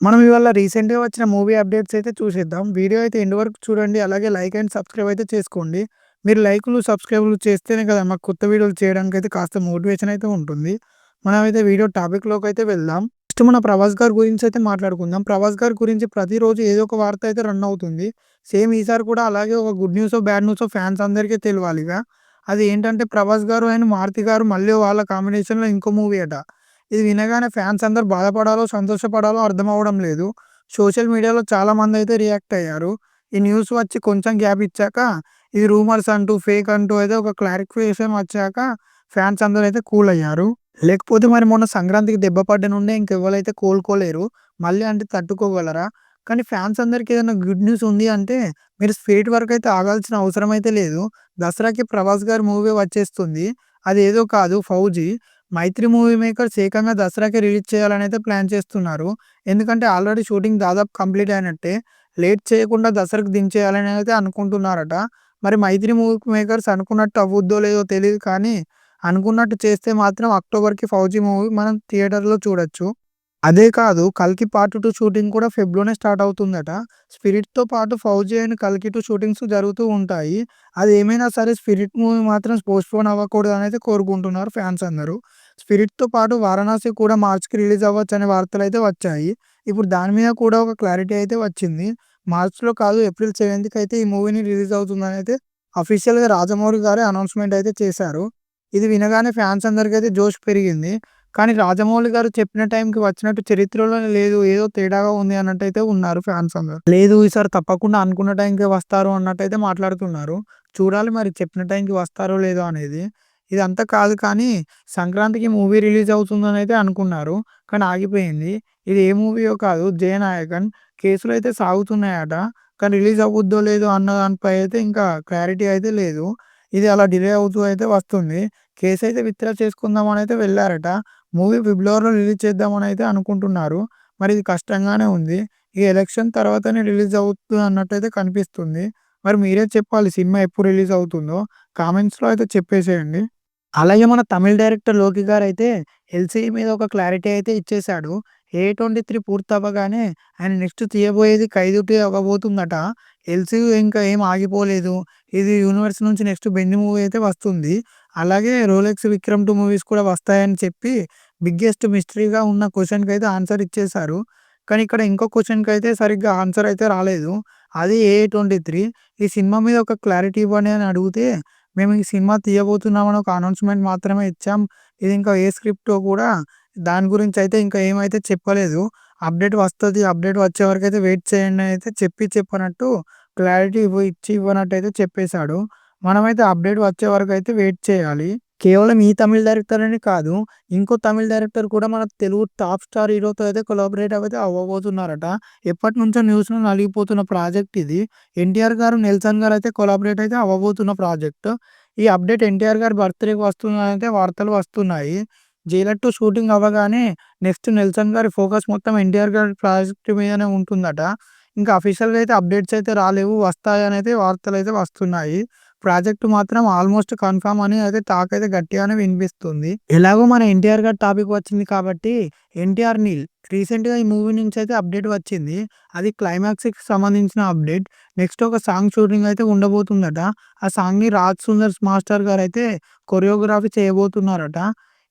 మనం ఇవాళ రీసెంట్‌గా వచ్చిన మూవీ అప్డేట్స్ అయితే చూసేద్దాం. వీడియో అయితే ఎండ్ వరకు చూడండి. అలాగే లైక్ అండ్ సబ్స్క్రైబ్ అయితే చేసుకోండి. మీరు లైకులు, సబ్స్క్రైబ్‌లు చేస్తేనే కదా మాకు కొత్త వీడియోలు చేయడానికైతే కాస్త మోటివేషన్ అయితే ఉంటుంది. మనమైతే వీడియో టాపిక్‌లోకైతే వెళ్దాం. ఫస్ట్ మన 'ప్రభాస్' గారి గురించి అయితే మాట్లాడుకుందాం. 'ప్రభాస్' గారి గురించి ప్రతిరోజు ఏదో ఒక వార్త అయితే రన్ అవుతుంది. సేమ్ ఈసారి కూడా అలాగే ఒక గుడ్ న్యూసో, బ్యాడ్ న్యూసో ఫ్యాన్స్ అందరికీ తెలవాలిగా. అది ఏంటంటే 'ప్రభాస్' గారు అండ్ 'మారుతి' గారు మళ్ళీ వాళ్ళ కాంబినేషన్‌లో ఇంకో మూవీ అట. ఇది వినగానే ఫ్యాన్స్ అందరూ బాధపడాలో, సంతోషపడాలో అర్థమవ్వడం లేదు. సోషల్ మీడియాలో చాలామందైతే రియాక్ట్ అయ్యారు. ఈ న్యూస్ వచ్చి కొంచెం గ్యాప్ ఇచ్చాక, ఇది రూమర్స్ అంటూ, ఫేక్ అంటూ అయితే ఒక క్లారిఫికేషన్ వచ్చాక ఫ్యాన్స్ అందరైతే కూల్ అయ్యారు. లేకపోతే మరి మొన్న సంక్రాంతికి దెబ్బ పడ్డ నుండే ఇంకెవ్వరైతే కోలుకోలేరు. మళ్ళీ అంటే తట్టుకోగలరా? కానీ ఫ్యాన్స్ అందరికి ఏదైనా గుడ్ న్యూస్ ఉంది అంటే, మీరు స్ట్రెయిట్ వరకైతే ఆగాల్సిన అవసరం అయితే లేదు. దసరాకి 'ప్రభాస్' గారి మూవీ వచ్చేస్తుంది. అదేదో కాదు 'ఫౌజీ'. 'మైత్రి' మూవీ మేకర్స్ ఏకంగా దసరాకే రిలీజ్ చేయాలనైతే ప్లాన్ చేస్తున్నారు. ఎందుకంటే ఆల్రెడీ షూటింగ్ దాదాపు కంప్లీట్ అయినట్టే. లేట్ చేయకుండా దసరాకి దించేయాలని అయితే అనుకుంటున్నారట. మరి 'మైత్రి' మూవీ మేకర్స్ అనుకున్నట్టు అవ్వుద్దో లేదో తెలీదు కానీ, అనుకున్నట్టు చేస్తే మాత్రం అక్టోబర్‌కి 'ఫౌజీ' మూవీ మనం థియేటర్‌లో చూడొచ్చు. అదే కాదు 'కల్కి పార్ట్ 2' షూటింగ్ కూడా ఫెబ్‌లోనే స్టార్ట్ అవుతుందట. 'స్పిరిట్‌తో' పాటు 'ఫౌజీ' అండ్ 'కల్కి 2' షూటింగ్స్ జరుగుతూ ఉంటాయి. అదేమైనా సరే 'స్పిరిట్' మూవీ మాత్రం పోస్ట్‌పోన్ అవ్వకూడదనైతే కోరుకుంటున్నారు ఫ్యాన్స్ అందరూ. 'స్పిరిట్‌తో' పాటు 'వారణాసి' కూడా మార్చ్‌కి రిలీజ్ అవ్వచ్చనే వార్తలైతే వచ్చాయి. ఇప్పుడు దాని మీద కూడా ఒక క్లారిటీ అయితే వచ్చింది. మార్చ్‌లో కాదు ఏప్రిల్ 7థ్‌కి అయితే ఈ మూవీని రిలీజ్ అవుతుందనైతే అఫీషియల్‌గా రాజమౌళి గారే అనౌన్స్‌మెంట్ అయితే చేశారు. ఇది వినగానే ఫ్యాన్స్ అందరికైతే జోష్ పెరిగింది. కానీ రాజమౌళి గారు చెప్పిన టైంకి వచ్చినట్టు చరిత్రలోనే లేదు. ఏదో తేడాగా ఉంది అన్నట్టయితే ఉన్నారు ఫ్యాన్స్ అందరూ. లేదు ఈసారి తప్పకుండా అనుకున్న టైంకే వస్తారు అన్నట్టయితే మాట్లాడుతున్నారు. చూడాలి మరి చెప్పిన టైంకి వస్తారో లేదో అనేది. ఇదంతా కాదు కానీ సంక్రాంతికి మూవీ రిలీజ్ అవుతుందనైతే అనుకున్నారు. కానీ ఆగిపోయింది. ఇది ఏ మూవీయో కాదు 'జయనాయకన్' కేసులైతే సాగుతున్నాయట. కానీ రిలీజ్ అవ్వుద్దో లేదో అన్న దానిపై అయితే ఇంకా క్లారిటీ అయితే లేదు. ఇది అలా డిలే అవుతూ అయితే వస్తుంది. కేసైతే విత్‌డ్రా చేసుకుందామనైతే వెళ్లారట. మూవీ ఫిబ్రవరిలో రిలీజ్ చేద్దామనైతే అనుకుంటున్నారు. మరి ఇది కష్టంగానే ఉంది. ఈ ఎలక్షన్ తర్వాతనే రిలీజ్ అవుతుంది అన్నట్టయితే కనిపిస్తుంది. మరి మీరే చెప్పాలి సినిమా ఎప్పుడు రిలీజ్ అవుతుందో కామెంట్స్‌లో అయితే చెప్పేసేయండి. అలాగే మన తమిళ్ డైరెక్టర్ 'లోకి' గారైతే 'ఎల్‌సీ' మీద ఒక క్లారిటీ అయితే ఇచ్చేసాడు. 'ఏ23' పూర్తవ్వగానే ఆయన నెక్స్ట్ తీయబోయేది 'ఖైదీ 2' అవ్వబోతుందట. 'ఎల్‌సీ' ఇంకా ఏం ఆగిపోలేదు. ఇది యూనివర్స్ నుంచి నెక్స్ట్ 'బెంజ్' మూవీ అయితే వస్తుంది. అలాగే 'రోలెక్స్ విక్రమ్ 2' మూవీస్ కూడా వస్తాయని చెప్పి బిగ్గెస్ట్ మిస్టరీగా ఉన్న క్వెషన్‌కైతే ఆన్సర్ ఇచ్చేసారు. కానీ ఇక్కడ ఇంకో క్వెషన్‌కైతే సరిగ్గా ఆన్సర్ అయితే రాలేదు. అది 'ఏ23' ఈ సినిమా మీద ఒక క్లారిటీ ఇవ్వండి అని అడిగితే మేము ఈ సినిమా తీయబోతున్నామని ఒక అనౌన్స్‌మెంట్ మాత్రమే ఇచ్చాం. ఇది ఇంకా ఏ స్క్రిప్టో కూడా దాని గురించయితే ఇంకా ఏమైతే చెప్పలేదు. అప్డేట్ వస్తది. అప్డేట్ వచ్చే వరకైతే వెయిట్ చేయండి అని అయితే చెప్పనట్టు క్లారిటీ ఇచ్చి ఇవ్వనట్టయితే చెప్పేసాడు. మనమైతే అప్డేట్ వచ్చే వరకైతే వెయిట్ చేయాలి. కేవలం ఈ తమిళ్ డైరెక్టర్ అని కాదు. ఇంకో తమిళ్ డైరెక్టర్ కూడా మన తెలుగు టాప్ స్టార్ హీరోతో అయితే కొలాబరేట్ అయితే అవ్వబోతున్నారట. ఎప్పటినుంచో న్యూస్‌లో నలిగిపోతున్న ప్రాజెక్ట్ ఇది. ఎన్టీఆర్ గారు, నెల్సన్ గారు అయితే కొలాబరేట్ అయితే అవ్వబోతున్న ప్రాజెక్ట్. ఈ అప్డేట్ ఎన్టీఆర్ గారి బర్త్‌డేకి వస్తుందనైతే వార్తలు వస్తున్నాయి. 'జైలర్ 2' షూటింగ్ అవ్వగానే నెక్స్ట్ నెల్సన్ గారి ఫోకస్ మొత్తం ఎన్టీఆర్ గారి ప్రాజెక్ట్ మీదనే ఉంటుందట. ఇంకా అఫీషియల్‌గా అయితే అప్డేట్స్ అయితే రాలేవు. వస్తాయనైతే వార్తలైతే వస్తున్నాయి. ప్రాజెక్ట్ మాత్రం ఆల్మోస్ట్ కన్ఫర్మ్ అని అయితే టాక్ అయితే గట్టిగానే వినిపిస్తుంది. ఎలాగో మన ఎన్టీఆర్ గారి టాపిక్ వచ్చింది కాబట్టి 'ఎన్టీఆర్ నీల్' రీసెంట్‌గా ఈ మూవీ నుంచి అయితే అప్డేట్ వచ్చింది. అది క్లైమాక్స్‌కి సంబంధించిన అప్డేట్. నెక్స్ట్ ఒక సాంగ్ షూటింగ్ అయితే ఉండబోతుందట. ఆ సాంగ్‌ని రాజ్ సుందర్స్ మాస్టర్ గారైతే కొరియోగ్రఫీ చేయబోతున్నారట.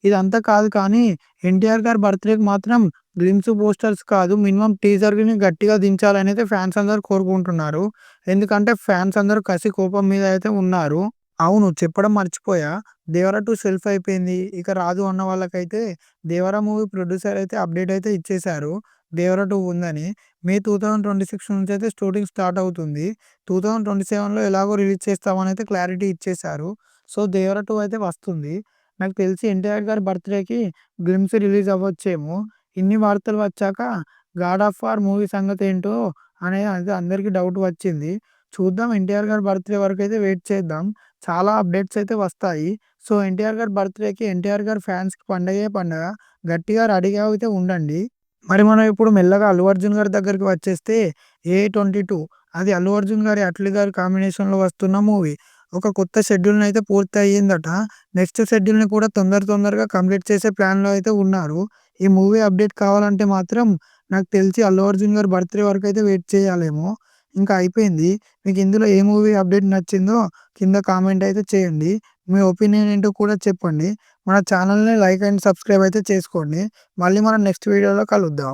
ఇదంతా కాదు కానీ ఎన్టీఆర్ గారి బర్త్‌డేకి మాత్రం గ్లిమ్స్ పోస్టర్స్ కాదు మినిమమ్ టీజర్‌ని గట్టిగా దించాలనైతే ఫ్యాన్స్ అందరూ కోరుకుంటున్నారు. ఎందుకంటే ఫ్యాన్స్ అందరూ కసి కోపం మీద అయితే ఉన్నారు. అవును చెప్పడం మర్చిపోయా. 'దేవర 2' సెల్ఫ్ అయిపోయింది. ఇక రాదు అన్న వాళ్ళకైతే 'దేవర' మూవీ ప్రొడ్యూసర్ అయితే అప్డేట్ అయితే ఇచ్చేసారు. 'దేవర 2' ఉందని. మే 2026 నుంచి అయితే షూటింగ్ స్టార్ట్ అవుతుంది. 2027లో ఎలాగో రిలీజ్ చేస్తామనైతే క్లారిటీ ఇచ్చేసారు. సో 'దేవర 2' అయితే వస్తుంది. నాకు తెలిసి ఎన్టీఆర్ గారి బర్త్‌డేకి 'గ్లిమ్స్' రిలీజ్ అవ్వచ్చేమో. ఇన్ని వార్తలు వచ్చాక 'గాడ్ ఆఫ్ వార్' మూవీ సంగతేంటో అనేది అయితే అందరికీ డౌట్ వచ్చింది. చూద్దాం ఎన్టీఆర్ గారి బర్త్‌డే వరకైతే వెయిట్ చేద్దాం. చాలా అప్డేట్స్ అయితే వస్తాయి. సో, ఎన్టీఆర్ గారి బర్త్‌డేకి ఎన్టీఆర్ గారి ఫ్యాన్స్‌కి పండగే పండగ. గట్టిగా రెడీగా అయితే ఉండండి. మరి మనం ఇప్పుడు మెల్లగా అల్లు అర్జున్ గారి దగ్గరికి వచ్చేస్తే 'ఏ22' అది అల్లు అర్జున్ గారి, అట్లీ గారి కాంబినేషన్‌లో వస్తున్న మూవీ. ఒక కొత్త షెడ్యూల్‌నైతే పూర్తి అయ్యిందట. నెక్స్ట్ షెడ్యూల్‌ని కూడా తొందరగా కంప్లీట్ చేసే ప్లాన్‌లో అయితే ఉన్నారు. ఈ మూవీ అప్డేట్ కావాలంటే మాత్రం నాకు తెలిసి 'అల్లు అర్జున్' గారి బర్త్‌డే వరకైతే వెయిట్ చేయాలేమో. ఇంకా అయిపోయింది. మీకు ఇందులో ఏ మూవీ అప్డేట్ నచ్చిందో కింద కామెంట్ అయితే చేయండి. మీ ఒపీనియన్ ఏంటో కూడా చెప్పండి. మన ఛానెల్‌ని లైక్ అండ్ సబ్స్క్రైబ్ అయితే చేసుకోండి. మళ్ళీ మనం నెక్స్ట్ వీడియోలో కలుద్దాం.